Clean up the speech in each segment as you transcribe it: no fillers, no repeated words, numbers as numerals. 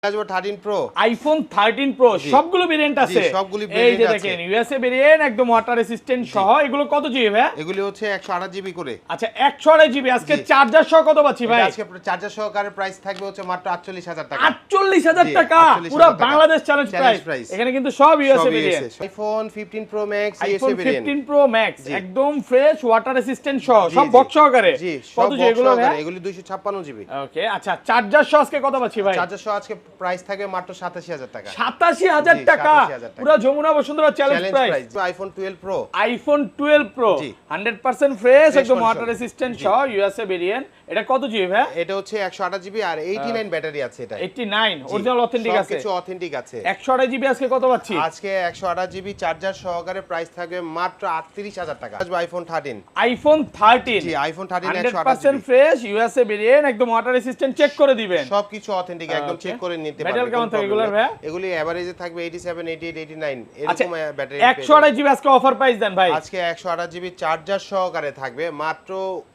আসবে 13 pro iPhone 13 pro সবগুলো variant আছে সবগুলো এই ভেরিয়েন্ট যে আছে দেখেন ইউএসএ ভেরিয়েন্ট একদম ওয়াটার রেসিস্ট্যান্ট সহ এগুলো কত জিবি ভাই এগুলি হচ্ছে 128 জিবি করে আচ্ছা 128 জিবি আজকে চার্জার সহ কত পাচ্ছি ভাই আজকে চার্জার সহকারে প্রাইস থাকবে হচ্ছে মাত্র 48000 টাকা 48000 টাকা পুরো বাংলাদেশ চ্যালেঞ্জ প্রাইস এখানে কিন্তু সব USA variant iPhone 15 pro max iPhone 15 pro max একদম ফ্রেশ ওয়াটার রেসিস্ট্যান্ট সহ সব বক্স সহকারে জি কত জিবি এগুলো ভাই এগুলি 256 জিবি ওকে আচ্ছা চার্জার সহ আজকে কত পাচ্ছি ভাই চার্জার সহ আজকে প্রাইস থাকবে মাত্র 87000 টাকা 87000 টাকা পুরো Jamuna Bashundhara challenge price iPhone 12 pro iPhone 12 pro 100% fresh একদম ওয়াটার রেসিস্ট্যান্ট সহ ইউএসএ ভেরিয়েন্ট এটা কত জিবি ভাই এটা হচ্ছে 128 জিবি আর 89 ব্যাটারি আছে এটা 89 অরিজিনাল অথেন্টিক আছে কিছু অথেন্টিক আছে 128 জিবি আজকে কত পাচ্ছি আজকে 128 জিবি চার্জার সহকারে প্রাইস থাকবে মাত্র 38000 টাকা আসবে আইফোন 13 আইফোন 13 জি আইফোন 13 100% ফ্রেশ ইউএসএ ভেরিয়েন্ট একদম ওয়াটার রেসিস্ট্যান্ট চেক করে দিবেন সবকিছু অথেন্টিক একদম চেক করে নিতে পারবেন ব্যাটারি কেমন থাকে এগুলো ভাই এগুলি এভারেজে থাকবে 87 88 89 আচ্ছা এরকম ব্যাটারি 128 জিবি আজকে অফার প্রাইস দেন ভাই আজকে 128 জিবি চার্জার সহকারে থাকবে মাত্র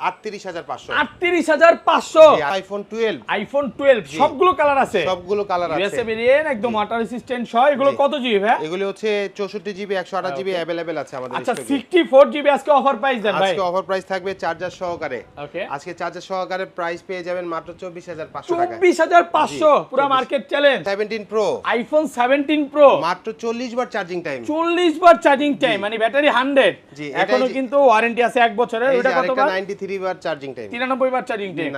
38500 38500 আইফোন 12 আইফোন 12 সবগুলো কালার আছে সবগুলো কালার আছে ইউএসএ ভেরিয়েন্ট একদম ওয়াটার রেসিস্ট্যান্ট সহ এগুলো কত জিবি ভাই এগুলি হচ্ছে 64 জিবি 128 জিবি अवेलेबल আছে আমাদের আচ্ছা স্টকে 64 জিবি আজকে অফার প্রাইস দেন ভাই আজকে অফার প্রাইস থাকবে চার্জার সহকারে ওকে আজকে চার্জার সহকারে প্রাইস পেয়ে যাবেন মাত্র 24500 টাকা 24500 পুরো market challenge 17 pro iPhone 17 pro মাত্র 40 বার চার্জিং টাইম 40 বার চার্জিং টাইম মানে ব্যাটারি 100 জি এখনো কিন্তু ওয়ারেন্টি আছে 1 বছরের ওটা কত বার 93 বার চার্জিং টাইম 93 বার চার্জিং টাইম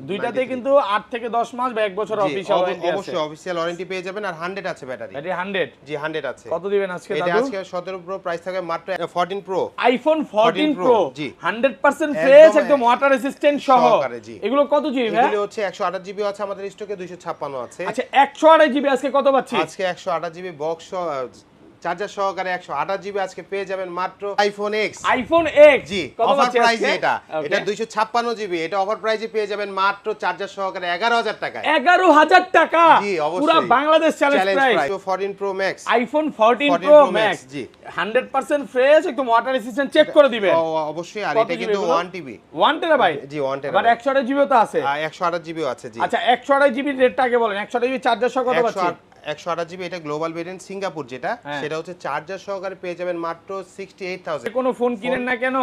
দুইটাতে কিন্তু 8 থেকে 10 মাস বা 1 বছর অফিশিয়াল ওয়ারেন্টি আছে অবশ্যই অফিশিয়াল ওয়ারেন্টি পেয়ে যাবেন আর 100 আছে ব্যাটারি ব্যাটারি 100 জি 100 আছে কত দিবেন আজকে দাদু এটা আজকে 17 প্রো প্রাইস থাকবে মাত্র 14 প্রো আইফোন 14 প্রো জি 100% ফ্রেশ একদম ওয়াটার রেসিস্ট্যান্ট সহ এগুলো কত জিবি ভাই এগুলো হচ্ছে 128 জিবি আছে আমাদের স্টকে 256 আছে আচ্ছা 128 জিবি আজকে কত পাচ্ছি আজকে 128 জিবি বক্স চার্জার সহকারে 128 জিবি আজকে পেয়ে যাবেন মাত্র আইফোন এক্স আইফোন এক্স জি কত অফার পাচ্ছি প্রাইস আজকে এটা 256 জিবি এটা অফার প্রাইসে পেয়ে যাবেন মাত্র চার্জার সহকারে 11000 টাকায় 11000 টাকা জি অবশ্যই পুরো Bangladesh challenge price 14 pro max iPhone 14 pro max জি 100% ফ্রেশ একদম ওয়াটার রেসিস্ট্যান্ট চেক করে দিবেন অবশ্যই আর এটা কিন্তু 1 টিবি 1 টেরাবাইট জি 1 টেরাবাইট আবার 128 জিবিও তো আছে 128 জিবিও আছে জি আচ্ছা 128 জিবি রেটটা আগে বলেন 128 জিবি চার্জার সহ কত পাচ্ছি 128 জিবি এটা গ্লোবাল ভেরিয়েন্ট সিঙ্গাপুর যেটা সেটা হচ্ছে চার্জার সহকারে পেয়ে যাবেন মাত্র 68000 কোনো ফোন কিনেন না কেন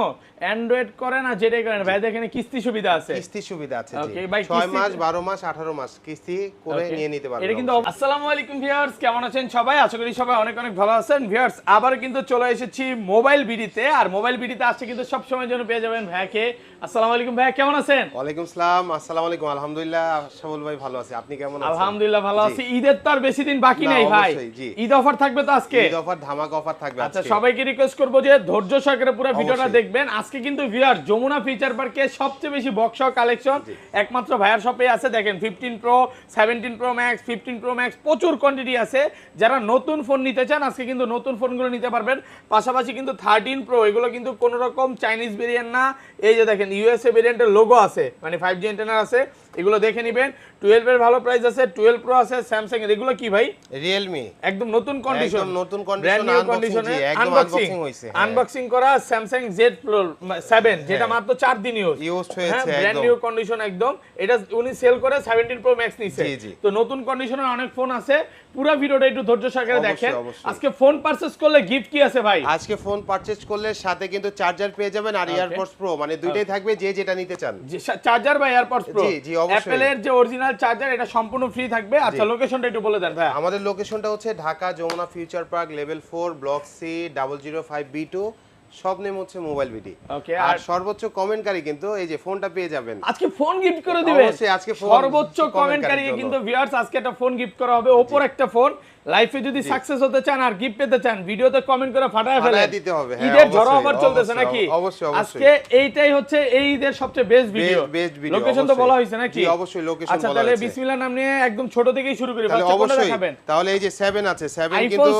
অ্যান্ড্রয়েড করেন না যেটাই করেন ভাই দেখেন কিস্তি সুবিধা আছে কিস্তি সুবিধা আছে জি ওকে ভাই 6 মাস 12 মাস 18 মাস কিস্তি করে নিয়ে নিতে পারবেন এটা কিন্তু আসসালামু আলাইকুম ভিউয়ার্স কেমন আছেন সবাই আশা করি সবাই অনেক অনেক ভালো আছেন ভিউয়ার্স আবার কিন্তু চলে এসেছি মোবাইল বিডিতে আর মোবাইল বিডিতে আসছে কিন্তু সব সময়ের জন্য পেয়ে যাবেন ভাইকে আসসালামু আলাইকুম ভাই কেমন আছেন ওয়ালাইকুম আসসালাম আসসালামু আলাইকুম আলহামদুলিল্লাহ শাবুল ভাই ভালো আছি আপনি কেমন আছেন আলহামদুলিল্লাহ ভালো আছি ঈদের তো আর বেশি দিন বাকি নাই ভাই ঈদ অফার থাকবে তো আজকে ঈদ অফার ধামাকা অফার থাকবে আজকে আচ্ছা সবাইকে রিকোয়েস্ট করব যে ধৈর্য সহকারে পুরো ভিডিওটা দেখবেন আজকে কিন্তু ভিউয়ার যমুনা ফিচার পার্কে সবচেয়ে বেশি বক্স কালেকশন একমাত্র ভাইয়ার শপে আছে দেখেন 15 pro 17 pro max 15 pro max প্রচুর কোয়ান্টিটি আছে যারা নতুন ফোন নিতে চান আজকে কিন্তু নতুন ফোনগুলো নিতে পারবেন পাশাপাশি কিন্তু 13 প্রো এগুলো কিন্তু কোনো রকম চাইনিজ ভেরিয়েন্ট না এই যে দেখেন ইউএসএ ভেরিয়েন্টের লোগো আছে মানে 5G অ্যান্টেনা আছে এগুলো দেখে নেবেন 12 এর ভালো প্রাইস আছে 12 প্রো আছে স্যামসাং এর এগুলো কি ভাই Realme একদম নতুন কন্ডিশন একদম নতুন কন্ডিশন একদম আনবক্সিং হইছে আনবক্সিং করা স্যামসাং Z Fold 7 যেটা মাত্র 4 দিন ইউজ হয়েছে একদম ব্র্যান্ড নিউ কন্ডিশন একদম এটা উনি সেল করে 17 প্রো ম্যাক্স নিছে তো নতুন কন্ডিশনের অনেক ফোন আছে পুরো ভিডিওটা একটু ধৈর্য সহকারে দেখেন আজকে ফোন পারচেজ করলে গিফট কি আছে ভাই আজকে ফোন পারচেজ করলে সাথে কিন্তু চার্জার পেয়ে যাবেন আর এয়ারপডস প্রো মানে দুইটাই থাকবে যে যেটা নিতে চান চার্জার বা এয়ারপডস প্রো জি জি অবশ্যই অ্যাপল এর যে অরিজিনাল চার্জার এটা সম্পূর্ণ ফ্রি থাকবে আচ্ছা লোকেশনটা একটু বলে দেন ভাই আমাদের লোকেশনটা হচ্ছে Dhaka Jamuna future park level 4 block C 005B2 সব নেম হচ্ছে মোবাইল বিডি ওকে আর সর্বোচ্চ কমেন্টকারী কিন্তু এই যে ফোনটা পেয়ে যাবেন আজকে ফোন গিফট করে দিবেন অবশ্যই আজকে সর্বোচ্চ কমেন্টকারী কিন্তু ভিউয়ার্স আজকে একটা ফোন গিফট করা হবে ওপোর একটা ফোন লাইফে যদি সাকসেস হতে চান আর গিফট পেতে চান ভিডিওতে কমেন্ট করে ফাটায় ফেলেন দিতে হবে ঈদের ঝড় অফার চলতেছে নাকি অবশ্যই আজকে এইটাই হচ্ছে এই ঈদের সবচেয়ে বেস্ট ভিডিও লোকেশন তো বলা হয়েছে নাকি জি অবশ্যই লোকেশন বলা হয়েছে আচ্ছা তাহলে বিসমিল্লাহ নাম নিয়ে একদম ছোট থেকেই শুরু করি তাহলে অবশ্যই তাহলে এই যে 7 আছে 7 কিন্তু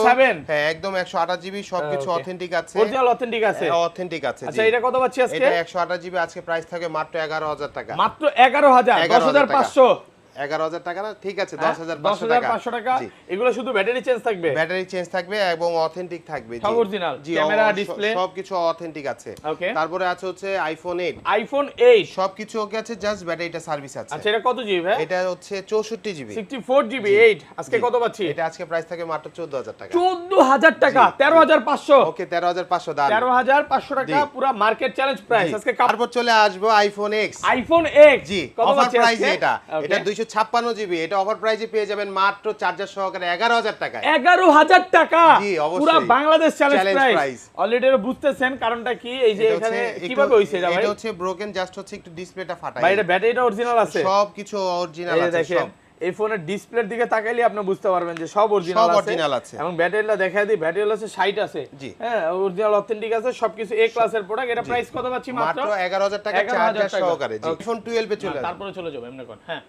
হ্যাঁ একদম 128 জিবি সবকিছু অথেন্টিক আছে অরিজিনাল অথেন্টিক আছে অথেন্টিক আছে আচ্ছা এটা কত পাচ্ছি আজকে এটা 128 জিবি আজকে প্রাইস থাকে মাত্র 11000 টাকা মাত্র 11000 10500 11,000 টাকা না, ঠিক আছে 10,500 টাকা। টাকা। এগুলো শুধু ব্যাটারি চেঞ্জ থাকবে, ব্যাটারি চেঞ্জ থাকবে এবং অথেন্টিক থাকবে। সব অরিজিনাল, ক্যামেরা ডিসপ্লে সবকিছু অথেন্টিক আছে। ওকে, তারপরে আছে হচ্ছে আইফোন 8, আইফোন 8 সবকিছু ওকে আছে, জাস্ট ব্যাটারিটা সার্ভিস আছে। আচ্ছা, এটা কত জিবি ভাই? এটা হচ্ছে 64 জিবি, 64 জিবি 8। আজকে কত পাচ্ছি? এটা আজকে প্রাইস থাকে মাত্র 14,000 টাকা। 14,000 টাকা, 13,500। ওকে, 13,500 দাম, 13,500 টাকা পুরো মার্কেট চ্যালেঞ্জ প্রাইস আজকে। তারপর চলে আসবো আইফোন X, আইফোন X জি কত অফার পাচ্ছি প্রাইসে। আজকে? এটা 256 জিবি, এটা অফার প্রাইসে পেয়ে যাবেন মাত্র চার্জার সহকারে 11,000 টাকায়। 11,000 টাকা, জি অবশ্যই পুরো Bangladesh challenge price. Price. Already বুঝতেছেন কারণটা কি? এই যে এখানে কিভাবে হইছে এটা ভাই? এটা হচ্ছে ব্রোকেন, জাস্ট হচ্ছে একটু ডিসপ্লেটা ফাটা। ভাই এটা ব্যাটারিটা অরিজিনাল আছে, সবকিছু অরিজিনাল এই আছে। দেখেন সব এই ফোনের ডিসপ্লের দিকে তাকাইলে আপনি বুঝতে পারবেন যে সব অরিজিনাল আছে। এবং ব্যাটারিটা দেখাই দিই, ব্যাটারি আছে 60 আছে, হ্যাঁ অরিজিনাল অথেন্টিক আছে সবকিছু, এ ক্লাসের প্রোডাক্ট। এটা প্রাইস কত পাচ্ছি? মাত্র 11,000 টাকা চার্জার সহকারে। জি আইফোন 12 এ চলে আসবে। তারপরে চলে যাবো এমনি কোন, হ্যাঁ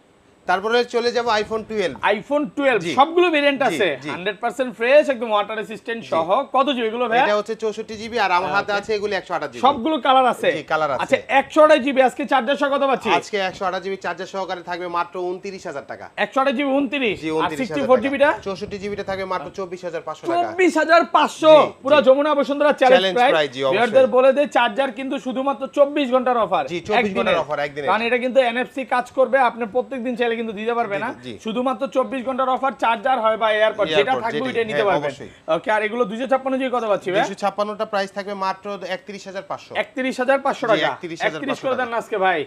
তারপরে চলে যাব আইফোন 12। আইফোন 12 সবগুলো ভেরিয়েন্ট আছে, 100% ফ্রেশ, একদম ওয়াটার রেসিস্ট্যান্ট সহ। কত জিবি এগুলো ভাই? এটা হচ্ছে 64 জিবি, আর আমার হাতে আছে এগুলো 128 জিবি। সবগুলো কালার আছে? জি কালার আছে। আচ্ছা 128 জিবি আজকে চার্জার সহ কত পাচ্ছি? আজকে 128 জিবি চার্জার সহকারে থাকবে মাত্র 29,000 টাকা। 128 জিবি 29, জি আর 29,000 64 জিবিটা 64 জিবিটা থাকবে মাত্র 24,500 টাকা। 24,500 পুরো যমুনা বসুন্ধরা চ্যালেঞ্জ প্রাইস। জি অবশ্যই। ভিউয়ারদের বলে দেই চার্জার কিন্তু শুধুমাত্র 24 ঘন্টার অফার। জি 24 ঘন্টার অফার একদিনে। কারণ এটা কিন্তু এনএফসি কাজ করবে, আপনি প্রত্যেকদিন চাইলে কিন্তু দিতে পারবে না। শুধুমাত্র 24 ঘন্টার অফার, চার্জার হয় বা এয়ারপড যেটা থাকবে ওইটা নিতে পারবেন। ওকে, আর এগুলো 256 জিবি কত পাচ্ছি ভাই? 256 টা প্রাইস থাকবে মাত্র 31,500। 31,500 টাকা। 31 করে দেন আজকে ভাই।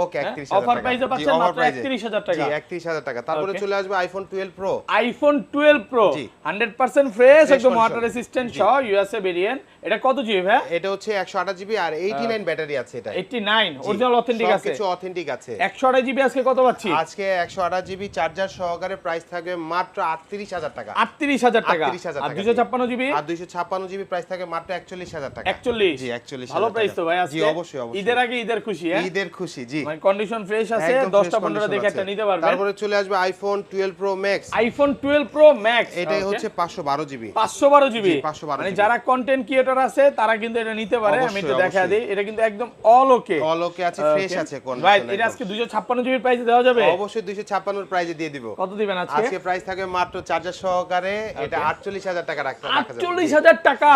ওকে 31,000 টাকা। অফার প্রাইসে পাচ্ছেন মাত্র 31,000 টাকা। জি 31,000 টাকা। তারপরে চলে আসবে iPhone 12 pro. IPhone 12 pro 100% fresh, একদম ওয়াটার রেসিস্ট্যান্ট সহ, ইউএসএ ভেরিয়েন্ট। এটা কত জিবি ভাই? এটা হচ্ছে 128 জিবি আর 89 ব্যাটারি আছে। এটা 89 অরিজিনাল অথেন্টিক আছে, কিছু অথেন্টিক আছে। 128 জিবি আজকে কত পাচ্ছি? আজকে 128 জিবি চার্জার সহকারে প্রাইস থাকবে মাত্র 38,000 টাকা। 38,000 টাকা। আর 256 জিবি? আর 256 জিবি প্রাইস থাকে মাত্র 41,000 টাকা। 41? জি 41,000। ভালো প্রাইস তো ভাই আজকে। জি অবশ্যই অবশ্যই। ঈদের আগে ঈদের খুশি, হ্যাঁ ঈদের খুশি। জি মানে কন্ডিশন ফ্রেশ আছে, 10টা 15টা দেখে একটা নিতে পারবেন। তারপরে চলে আসবে iPhone 12 pro max. IPhone 12 pro max, এটাই হচ্ছে 512 জিবি। 512 জিবি, 512 মানে যারা কন্টেন্ট ক্রিয়েটর আছে তারা কিন্তু এটা নিতে পারে। আমি একটু দেখা দিই, এটা কিন্তু একদম অল ওকে আছে, ফ্রেশ আছে কোন ভাই। এটা আজকে 256 জিবি প্রাইসে দেওয়া যাবে? অবশ্যই 256 এর প্রাইসে দিয়ে দিব। কত দিবেন আজকে? আজকে প্রাইস থাকে মাত্র চার্জার সহকারে এটা 48,000 টাকা রাখতে হবে। 48,000 টাকা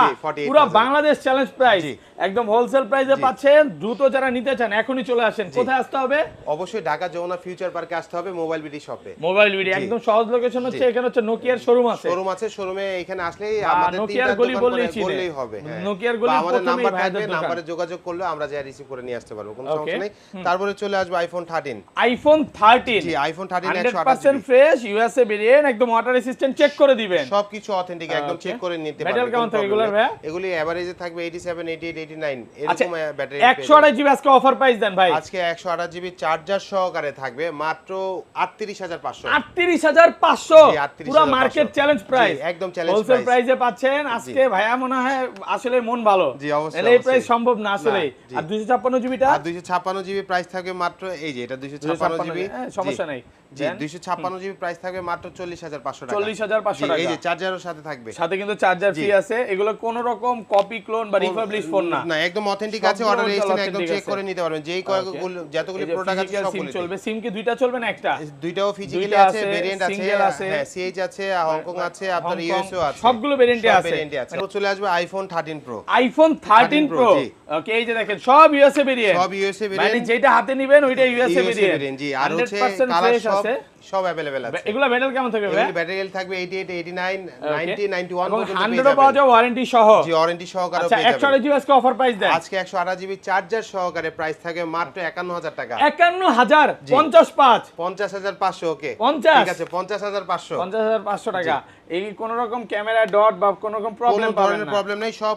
পুরো বাংলাদেশ চ্যালেঞ্জ প্রাইস, একদম হোলসেল প্রাইসে পাচ্ছেন। দ্রুত যারা নিতে চান এখনই চলে আসেন। কোথায় আসতে হবে? অবশ্যই ঢাকা যমুনা ফিউচার পার্কে আসতে হবে, মোবাইল বিডি শপে। মোবাইল বিডি একদম সহজ লোকেশন হচ্ছে, এখানে হচ্ছে নোকিয়ার শোরুম আছে। শোরুমে এখানে আসলেই আমাদের নোকিয়ার গলি বললেই হবে। নোকিয়ার গলি আমাদের নাম্বার থাকবে, নাম্বারে যোগাযোগ করলে আমরা যা রিসিভ করে নিয়ে আসতে পারবো, কোনো সমস্যা নেই। তারপরে চলে আসবে আইফোন 13। আইফোন 13 জি আইফোন 13 100% ফ্রেশ, ইউএসএ ভেরিয়েন্ট, একদম ওয়াটার রেসিস্ট্যান্ট, চেক করে দিবেন। সবকিছু অথেন্টিক, একদম চেক করে নিতে পারবেন। ব্যাটারি কেমন থাকে এগুলোর ভাই? এগুলি এভারেজে থাকবে 87 88 89 এরকম ব্যাটারি। 128 জিবি আজকে অফার প্রাইস দেন ভাই। আজকে 128 জিবি চার্জার সহকারে থাকবে মাত্র 38,500। 38,500 পুরো মার্কেট চ্যালেঞ্জ প্রাইস, একদম চ্যালেঞ্জ হোলসেল প্রাইসে পাচ্ছেন আজকে। ভাইয়া মনে হয় আসলে মন ভালো। জি অবশ্যই, এই প্রাইস সম্ভব না আসলে। আর 256 জিবিটা? আর 256 জিবি প্রাইস থাকবে মাত্র, এই যে এটা 256 জিবি, সমস্যা নাই। জি 256 জিবি প্রাইস থাকবে মাত্র 40,500 টাকা। 40,500 টাকা। এই যে চার্জারের সাথে থাকবে, সাথে কিন্তু চার্জার ফ্রি আছে। এগুলো কোন রকম কপি ক্লোন বা রিপাবলিশ ফোন না, না একদম অথেন্টিক আছে। অর্ডার রেজিস্ট্রেশন একদম চেক করে নিতে পারবেন। যেই কয়েকগুলো যতগুলো প্রোডাক্ট আছে সবগুলো চলবে। সিম কি দুইটা চলবে না একটা? দুইটাও ফিজিক্যালি আছে, ভেরিয়েন্ট আছে, হ্যাঁ সিএইচ আছে, হংকং আছে, আপনার ইউএসও আছে, সবগুলো ভেরিয়েন্টে আছে। তো চলে আসবে আইফোন 13 প্রো। আইফোন 13 প্রো, ওকে এই যে দেখেন সব ইউএসএ ভেরিয়েন্ট, সব ইউএসএ ভেরিয়েন্ট, মানে যেটা হাতে নেবেন ওইটা ইউএসএ ভেরিয়েন্ট। জি আর হচ্ছে কালার সব अवेलेबल আছে। এগুলা ব্যাটারি কেমন থাকবে ভাই? ব্যাটারি থাকবে 88 89 90 91 পর্যন্ত 100 পাওয়া যায় ওয়ারেন্টি সহ। জি ওয়ারেন্টি সহকারে পেয়ে যাবেন। আচ্ছা 128 জিবি আজকে অফার প্রাইস দেন। আজকে 128 জিবি চার্জার সহকারে প্রাইস থাকে মাত্র 51000 টাকা। 51000 55 50500 ওকে 50 ঠিক আছে 50500 50500 টাকা। এই কোন রকম ক্যামেরা ডট বা কোন রকম প্রবলেম পাবেন না, প্রবলেম নাই, সব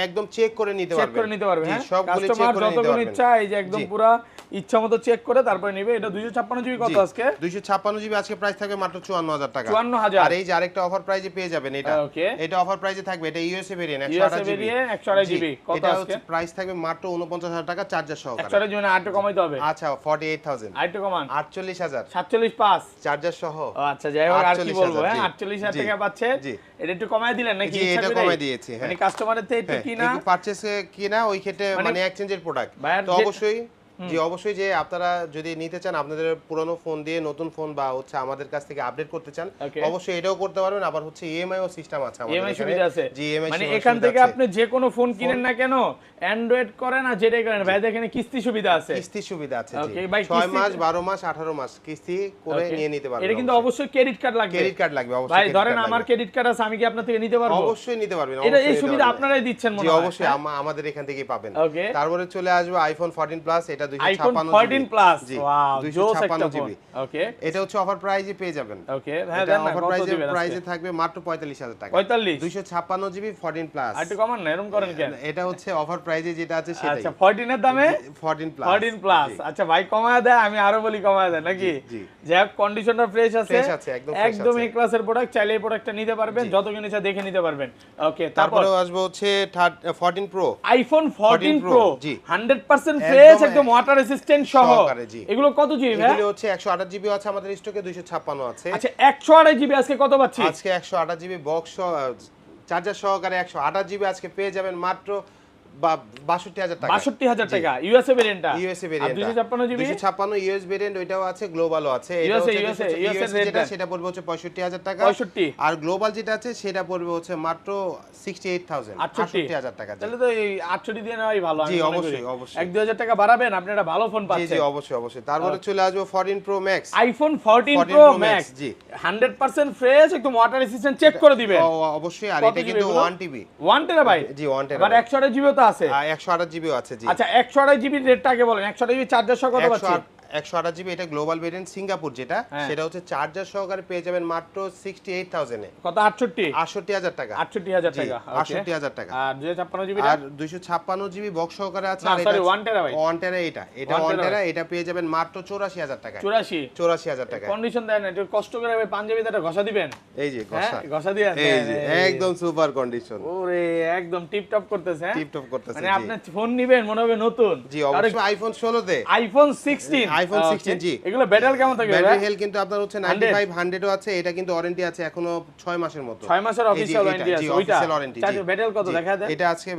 একদম চেক করে নিতে পারবেন। চেক করে নিতে পারবেন, হ্যাঁ সবগুলো চেক কাস্টমার করে নিতে যতগুলো পারবেন। ইচ্ছা এই যে একদম পুরো ইচ্ছামতো চেক করে তারপরে নেবে। এটা 256 জিবি কত আজকে? 256 জিবি আজকে প্রাইস থাকবে মাত্র 54000 টাকা। 54000। আর এই যে আরেকটা অফার প্রাইসে পেয়ে যাবেন এটা। এটা অফার প্রাইসে থাকবে, এটা ইউএসএ ভেরিয়েন্ট 128 জিবি কত আজকে? প্রাইস থাকবে মাত্র 49000 টাকা চার্জার সহকারে। 128 জিবি না আরেকটু কমাইতে হবে। আচ্ছা 48000 আরেকটু কমান 48000 475 চার্জার সহ। ও আচ্ছা যাই হোক আর কি বলবো, হ্যাঁ 48000 টাকা পাচ্ছে। এটা একটু কমায় দিলেন নাকি? জি এটা কমায় দিয়েছি, হ্যাঁ মানে কাস্টমারের থেকে একটু কিনা একটু পারচেজ কিনা ওই ক্ষেত্রে মানে এক্সচেঞ্জের প্রোডাক্ট তো অবশ্যই জি অবশ্যই, যে আপনারা যদি নিতে চান আপনাদের পুরনো ফোন দিয়ে নতুন ফোন বা হচ্ছে আমাদের কাছ থেকে আপডেট করতে চান, অবশ্যই এটাও করতে পারবেন। আবার হচ্ছে ইএমআই ও সিস্টেম আছে আমাদের ইএমআই এখানে। সুবিধা আছে, জি ইএমআই মানে এখান থেকে আপনি যে কোনো ফোন কিনেন না কেন, অ্যান্ড্রয়েড করেন আর যেটাই করেন ভাই, এখানে কিস্তি সুবিধা আছে। কিস্তি সুবিধা আছে জি, ওকে ভাই, 6 মাস 12 মাস 18 মাস কিস্তি করে নিয়ে নিতে পারবেন। এটা কিন্তু অবশ্যই ক্রেডিট কার্ড লাগবে। ক্রেডিট কার্ড লাগবে অবশ্যই। ভাই ধরেন আমার ক্রেডিট কার্ড আছে, আমি কি আপনার থেকে নিতে পারবো? অবশ্যই নিতে পারবেন। এটা এই সুবিধা আপনারাই দিচ্ছেন মনে হয়? জি অবশ্যই, আমাদের এখান থেকেই পাবেন। তারপরে চলে আসবে আইফোন 14 প্লাস, এটা 256 14 প্লাস, জি ওয়াও, 256 জিবি। ওকে, এটা হচ্ছে অফার প্রাইসে পেয়ে যাবেন। ওকে হ্যাঁ, দেন না, অফার কত দিবেন? প্রাইসে থাকবে মাত্র 45000 টাকা। 45 256 জিবি 14 প্লাস। আর একটু কমান না, এরকম করেন কেন? এটা হচ্ছে অফার প্রাইসে যেটা আছে সেটাই। আচ্ছা 14 এর দামে 14 প্লাস। 14 প্লাস, আচ্ছা ভাই কমায় দেয়, আমি আরো বলি কমায় দেয় নাকি? যাই হোক, কন্ডিশনটা ফ্রেশ আছে, একদম এই ক্লাসের প্রোডাক্ট, চাইলে এই প্রোডাক্টটা নিতে পারবেন, যত কিনেছে দেখে নিতে পারবেন। ওকে, তারপরে আসবে হচ্ছে 14 প্রো, আইফোন 14 প্রো 100% ফ্রেশ, একদম ওয়াটার রেসিস্ট্যান্ট সহ। এগুলো কত জিবি ভাই? এগুলো হচ্ছে 128 জিবি আছে আমাদের স্টকে, 256 আছে। আচ্ছা 128 জিবি আজকে কত পাচ্ছি? আজকে 128 জিবি বক্স চার্জার সহকারে 128 জিবি আজকে পেয়ে যাবেন মাত্র 62000 টাকা। 62000 টাকা ইউএসএ ভেরিয়েন্টটা। USA variant 256 GB, 256 US variant, ওইটাও আছে, গ্লোবালও আছে। এটা হচ্ছে যেটা সেটা পড়বে হচ্ছে 65000 টাকা। 65, আর গ্লোবাল যেটা আছে সেটা পড়বে হচ্ছে মাত্র 68000 68000 টাকা। তাহলে তো এই 68 দিয়ে নেওয়াই ভালো। জি অবশ্যই অবশ্যই, 1-2000 টাকা বাড়াবেন, আপনি একটা ভালো ফোন পাচ্ছেন। জি জি অবশ্যই অবশ্যই। তারপরে চলে আসবে 14 pro max, iPhone 14 pro max, জি 100% ফ্রেশ, একদম ওয়াটার রেসিস্ট্যান্ট, চেক করে দিবেন অবশ্যই। আর এটা কিন্তু 1 টিবি, 1 টেরাবাইট, জি 1 টেরাবাইট। আবার 128 জিবিও তো আছে। 128 জিবিও আছে জি। আচ্ছা 128 জিবির রেটটা আগে বলেন, 128 জিবি চার্জার সহ কত পাচ্ছি? 128 জিবি, এটা গ্লোবাল ভেরিয়েন্ট সিঙ্গাপুর যেটা, সেটা হচ্ছে চার্জার সহকারে পেয়ে যাবেন মাত্র 68000 এ। কত? 68000 টাকা। 68000 টাকা, 68000 টাকা। আর 256 জিবি, আর 256 জিবি বক্স সহকারে আছে। আর এটা 1 টেরাবাইট, 1 টেরা, এটা 1 টেরা, এটা পেয়ে যাবেন মাত্র 84000 টাকা। 84000 টাকা। কন্ডিশন দেন, একটু কষ্ট করে ভাই পাঞ্জাবিটা ঘষা দিবেন। এই যে ঘষা দিয়ে এই যে একদম সুপার কন্ডিশন। ওরে একদম টিপ টপ করতেছে, টিপ টপ করতেছে। মানে আপনি ফোন নিবেন মনে হবে নতুন। জি অবশ্যই, আইফোন 16 তে, আইফোন 16 জি। এগুলো ব্যাটারি কেমন থাকে? ব্যাটারি হেলথ কিন্তু আপনার হচ্ছে 95 100 ও আছে। এটা কিন্তু ওয়ারেন্টি আছে এখনো 6 মাসের মতো। 6 মাসের অফিশিয়াল ওয়ারেন্টি আছে। ওইটা চার্জ ব্যাটারি কত দেখা দেয়? এটা আজকে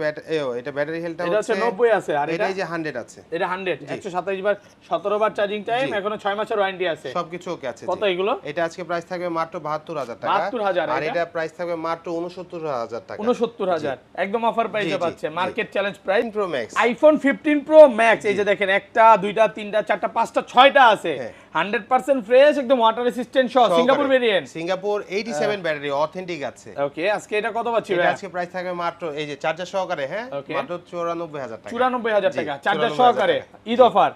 এটা ব্যাটারি হেলথটা হচ্ছে 90 আছে, আর এটা এই যে 100 আছে। এটা 100 127 বার 17 বার চার্জিং টাইম, এখনো 6 মাসের ওয়ারেন্টি আছে। সবকিছু ওকে আছে। কত এগুলো? এটা আজকে প্রাইস থাকবে মাত্র 72000 টাকা। 72000, আর এটা প্রাইস থাকবে মাত্র 69000 টাকা। 69000 একদম অফার প্রাইসে পাচ্ছে, market challenge price. Pro max, iPhone 15 pro max, এই যে দেখেন, একটা দুইটা তিনটা চারটা পাঁচটা ছয়টা আছে, 100% ফ্রেশ, একদম ওয়াটার রেসিস্ট্যান্ট সহ, Singapore variant, Singapore 87 battery authentic আছে। ওকে, আজকে এটা কত পাচ্ছি ভাই? এটা আজকে প্রাইস থাকবে মাত্র এই যে চার্জার সহকারে, মাত্র 94000 টাকা। 94000 টাকা চার্জার সহকারে, ঈদ অফার,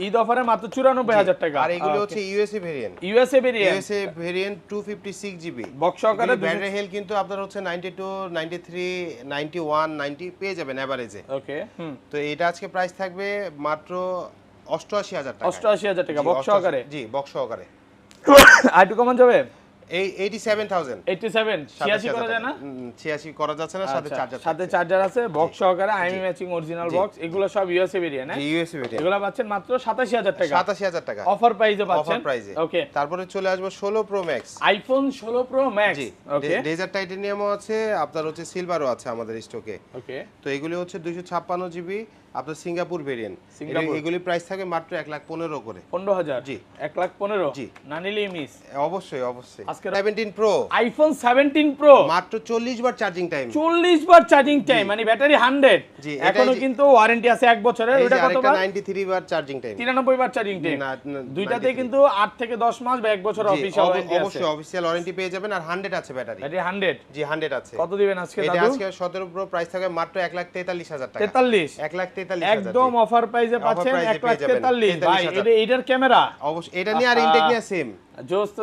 ঈদ অফারে মাত্র 94000 টাকা। আর এগুলো হচ্ছে USA variant, USA variant 256 GB box সহকারে। ব্যাটারি হেলথ কিন্তু আপনার হচ্ছে 92 93 91 90 পেয়ে যাবেন এভারেজে। ওকে, তো এটা আজকে প্রাইস থাকবে মাত্র 88000 টাকা। 88000 টাকা বক্স সহকারে, জি বক্স সহকারে। আর একটু কমান যাবে? এই 87000 86 করা যায় না? 86 করা যাচ্ছে না, সাথে চার্জার আছে, বক্স সহকারে, আইএমই ম্যাচিং অরিজিনাল বক্স, এগুলো সব ইউএসএ ভেরিয়েন্ট, হ্যাঁ ইউএসএ ভেরিয়েন্ট। এগুলো পাচ্ছেন মাত্র 87000 টাকা। 87000 টাকা অফার প্রাইসে পাচ্ছেন, অফার প্রাইসে। ওকে, তারপরে চলে আসবে 16 pro max, iPhone 16 pro max. Okay, desert টাইটানিয়ামও আছে, আপনার হচ্ছে সিলভারও আছে আমাদের স্টকে। ওকে, তো এগুলি হচ্ছে 256 জিবি আপনার সিঙ্গাপুর ভেরিয়েন্ট। এগুলি প্রাইস থাকে মাত্র 1,15,000 করে। 15000 জি 1,15,000 জি, না নিলেই মিস। অবশ্যই অবশ্যই। আজকে 17 প্রো, আইফোন 17 প্রো মাত্র 40 বার চার্জিং টাইম। 40 বার চার্জিং টাইম, মানে ব্যাটারি 100। জি, এখনো কিন্তু ওয়ারেন্টি আছে 1 বছরের। ওটা কত বার? 93 বার চার্জিং টাইম, 93 বার চার্জিং টাইম। দুইটাতে কিন্তু 8 থেকে 10 মাস বা 1 বছর অফিশিয়াল ওয়ারেন্টি আছে। অবশ্যই অফিশিয়াল ওয়ারেন্টি পেয়ে যাবেন। আর 100 আছে ব্যাটারি 100 জি 100 আছে। কত দিবেন আজকে দাদু? এটা আজকে 17 প্রো প্রাইস থাকে মাত্র 1,43,000 টাকা। 43 1,43,000 একদম অফার প্রাইসে পাচ্ছেন। 1,43,000 ভাই, এটার ক্যামেরা অবশ্যই, এটা নিয়ে আর ইনটেক নিয়ে সেম জোস তো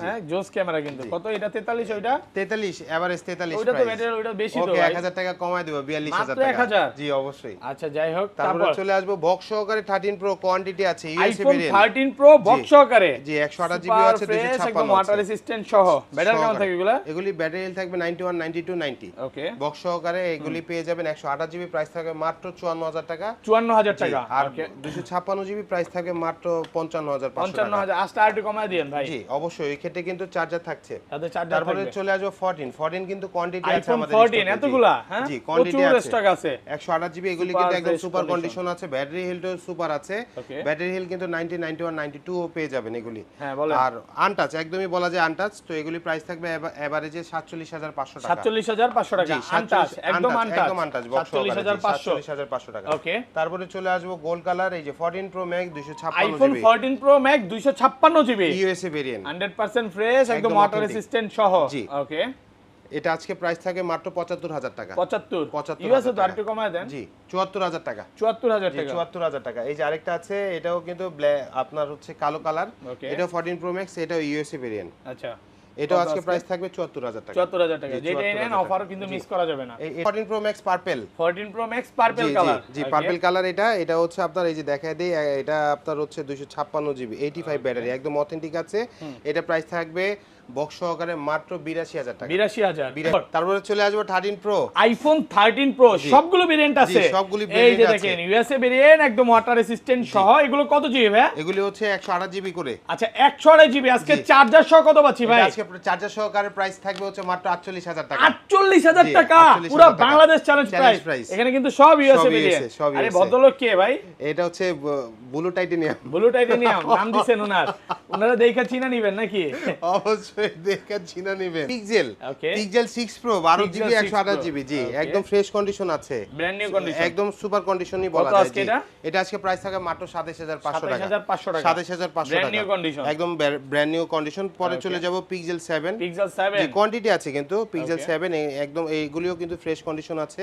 হ্যাঁ, জোস ক্যামেরা কিন্তু। কত এটা? 43, ওইটা 43 এভারেজ 43 ওইটা তো ব্যাটারি, ওইটা বেশি তো ওকে, ভাই। 1000 টাকা কমায় দেব, 42000 টাকা। 1000 জি অবশ্যই। আচ্ছা যাই হোক, তারপরে চলে আসবো বক্স সহকারে 13 প্রো কোয়ান্টিটি আছে USA iPhone variant 13 pro box সহকারে, জি 128 জিবি আছে, 256 একদম ওয়াটার রেসিস্ট্যান্ট সহ। ব্যাটারি কেমন থাকে এগুলা? এগুলি ব্যাটারি হেলথ থাকবে 91 92 90। ওকে, বক্স সহকারে এগুলি পেয়ে যাবেন 128 জিবি, প্রাইস থাকে মাত্র 54000 টাকা। 54000 টাকা। আর 256 জিবি প্রাইস থাকে মাত্র 55500 55000। আজটা আর একটু কমায় দিয়ে দিবেন ভাই? জি অবশ্যই, এই ক্ষেত্রে কিন্তু চার্জার থাকছে। তাতে চার্জার তারপরে থাকবে। চলে আসবো 14 কিন্তু কোয়ান্টিটি আছে আইফোন আমাদের 14 এতগুলা, হ্যাঁ জি কোয়ান্টিটি প্রচুর আছে, স্টক আছে। 128 জিবি, এগুলি Super কিন্তু একদম fresh সুপার condition। কন্ডিশন আছে, ব্যাটারি হেলটাও সুপার আছে। Okay। ব্যাটারি হেল কিন্তু 90, 91, 92 ও পেয়ে যাবেন এগুলি। হ্যাঁ বলেন। আর আনটাচ, একদমই বলা যায় আনটাচ, তো এগুলি প্রাইস থাকবে এভারেজে 47,500 টাকা। 47,500 টাকা আনটাচ, একদম আনটাচ, একদম আনটাচ বক্স 47,500 47,500 টাকা। ওকে। তারপরে চলে আসবো গোল্ড কালার, এই যে 14 pro max 256 iPhone GB 14 pro max 256 GB USA variant, 100% fresh, একদম একদম ওয়াটার authentic। রেসিস্ট্যান্ট সহ। জি। ওকে। এটা আজকে প্রাইস থাকে মাত্র 75,000 টাকা। 75 ইউএসএ তো আরেকটু কমায় দেন। জি 74,000 টাকা। 74,000 জি টাকা। 74,000 টাকা। এই যে আরেকটা আছে, এটাও কিন্তু আপনার হচ্ছে কালো কালার, Okay। এটাও 14 প্রো ম্যাক্স, এটাও ইউএসএ ভেরিয়েন্ট, আচ্ছা এটাও কত আজকে আজকে? প্রাইস থাকবে 74,000 টাকা। 74,000 টাকা। জি, যেটা 74,000 নেন টাকা। অফারও কিন্তু মিস করা যাবে না। এই 14 pro max purple, 14 pro max purple জি কালার। জি পার্পল কালার, এটা হচ্ছে আপনার এই যে দেখায় দেই, এটা আপনার হচ্ছে 256 জিবি 85 ব্যাটারি, একদম অথেন্টিক আছে। এটা প্রাইস থাকবে বক্স সহকারে মাত্র 82,000 টাকা। 82,000। তারপরে চলে আসবো 13 প্রো, আইফোন 13 প্রো সবগুলো ভেরিয়েন্ট আছে। জি, সবগুলো এই যে variant দেখেন আছে। ইউএসএ ভেরিয়েন্ট, একদম ওয়াটার রেসিস্ট্যান্ট সহ। এগুলো কত জিবি ভাই? এগুলি হচ্ছে 128 জিবি করে। আচ্ছা 128 জিবি। আজকে জি। চার্জার সহ কত পাচ্ছি ভাই? এটা আজকে চার্জার সহকারে প্রাইস থাকবে হচ্ছে মাত্র 48,000 টাকা। 48,000 জি, টাকা 48,000 পুরো টাকা। Bangladesh challenge Challenge price. price। এখানে কিন্তু সব ইউএসএ সব ভেরিয়েন্ট। USA, সব আরে USA ভদ্রলোক কে ভাই? এটা হচ্ছে ব্লু টাইটেনিয়াম। ব্লু টাইটেনিয়াম নাম দিছেন ওনার। ওনারা দেখা চিনা নিবেন নাকি? অবশ্যই দেখে চিনা নেবেন। Pixel, Okay। Pixel 6 pro 12 Pixel GB 6 128 Pro, GB, জি okay। একদম ফ্রেশ কন্ডিশন আছে, ব্র্যান্ড নিউ কন্ডিশন। একদম সুপার কন্ডিশনই বলা কত যায়। আজকে জি এটা? এটা আজকে প্রাইস থাকে মাত্র 27,500 টাকা। 27,500 টাকা। 27,500 ব্র্যান্ড টাকা নিউ কন্ডিশন। একদম ব্র্যান্ড নিউ কন্ডিশন। পরে Okay। চলে যাব পিক্সেল 7, পিক্সেল জি 7 কোয়ান্টিটি আছে কিন্তু পিক্সেল Okay। 7 একদম এইগুলিও কিন্তু ফ্রেশ কন্ডিশন আছে,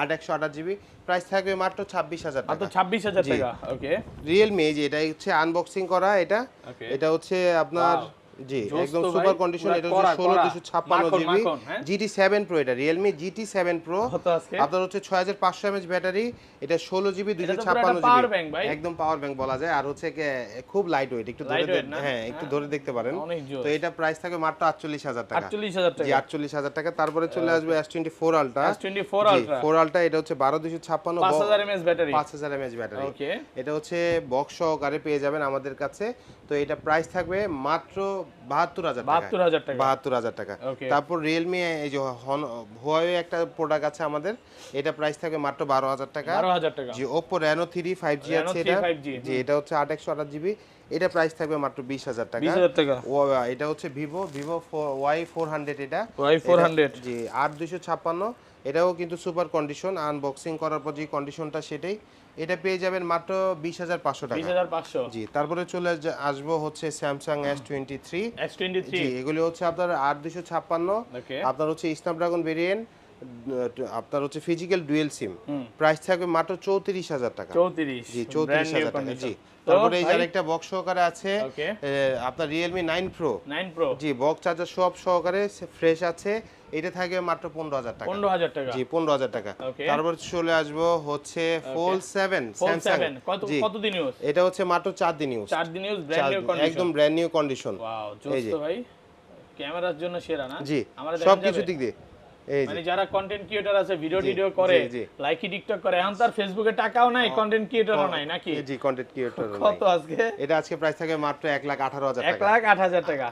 128 জিবি, প্রাইস থাকবে মাত্র 26,000 মাত্র টাকা। 26,000 জি। টাকা। ওকে। রিয়েলমি, যে এটা হচ্ছে আনবক্সিং করা, এটা Okay। এটা হচ্ছে আপনার Wow। জি জোস একদম তো সুপার ভাই, কন্ডিশন। পুরা এটা কড়া, হচ্ছে কড়া। 16 256 জিবি মাখন, হ্যাঁ? GT7 Pro, এটা Realme GT7 Pro, কত আজকে? আপনার হচ্ছে 6500 mAh ব্যাটারি, এটা 16 জিবি এটা তো পুরো 256 একটা power জিবি, bank ভাই। একদম পাওয়ার ব্যাংক বলা যায়। আর হচ্ছে খুব লাইট ওয়েট, একটু ধরে Lightweight না? হ্যাঁ একটু ধরে দেখতে পারেন। অনেক জোস। তো এটা প্রাইস থাকে মাত্র 48,000 টাকা। 48,000 জি টাকা। 48,000 টাকা। তারপরে চলে আসবে S24 Ultra, S24 জি Ultra 4 Ultra, এটা হচ্ছে 12256 5000 mAh battery. 5000 mAh battery. Okay. এটা হচ্ছে বক্স সহকারে পেয়ে যাবেন আমাদের কাছে। তো এটা প্রাইস থাকবে মাত্র 72,000 টাকা। 72,000 টাকা। 72,000 টাকা। Okay। তারপর রিয়েলমি, এই যে হুয়াওয়ে একটা প্রোডাক্ট আছে আমাদের, এটা প্রাইস থাকবে মাত্র 12,000 টাকা। 12,000 টাকা। জি Oppo Reno 3 5G Reno আছে 3 এটা, 5G, জি এটা হচ্ছে 828 জিবি, এটা প্রাইস থাকবে মাত্র 20,000 টাকা। 20,000 টাকা। এটা হচ্ছে ভিভো Y400, এটা Y400 এটা- জি 8256, এটাও কিন্তু সুপার কন্ডিশন, আনবক্সিং করার পর যে কন্ডিশনটা সেটাই। এটা পেয়ে যাবেন মাত্র 20,500 টাকা। 20,500 জি তারপরে চলে আসবো হচ্ছে স্যামসাং S23, S23 জি এগুলি হচ্ছে আপনার 8256, ওকে। আপনার হচ্ছে স্ন্যাপড্রাগন ভেরিয়েন্ট, আপনার হচ্ছে ফিজিক্যাল ডুয়েল সিম, প্রাইস থাকবে মাত্র 34,000 টাকা। 34 জি ব্র্যান্ড নিউ 34,000 টাকা। কন্ডিশন। জি তারপরে এই যে আরেকটা বক্স সহকারে আছে, Okay। আপনার Realme 9 Pro, 9 Pro জি বক্স চার্জার সব সহকারে ফ্রেশ আছে, এটা থাকবে মাত্র 15,000 টাকা। 15,000 টাকা। জি 15,000 টাকা। Okay। তারপর চলে আসবো হচ্ছে Fold 7 Fold স্যামসাং, 7 কতদিন ইউজ? এটা হচ্ছে মাত্র 4 দিন ইউজ, 4 দিন ইউজ, ব্র্যান্ড নিউ কন্ডিশন। একদম ব্র্যান্ড নিউ কন্ডিশন। ওয়াও এই জোস যে। তো ভাই। ক্যামেরার জন্য সেরা না? জি আমরা সবকিছু দিক দিয়ে এই যে মানে যারা কন্টেন্ট ক্রিয়েটর আছে, ভিডিও করে, জি। লাইকি টিকটক করে, এখন তার ফেসবুকে টাকাও নাই, কন্টেন্ট ক্রিয়েটরও নাই নাকি? জি কন্টেন্ট ক্রিয়েটর। কত আজকে? এটা আজকে প্রাইস থাকে মাত্র 1,18,000 টাকা। 1,08,000 টাকা।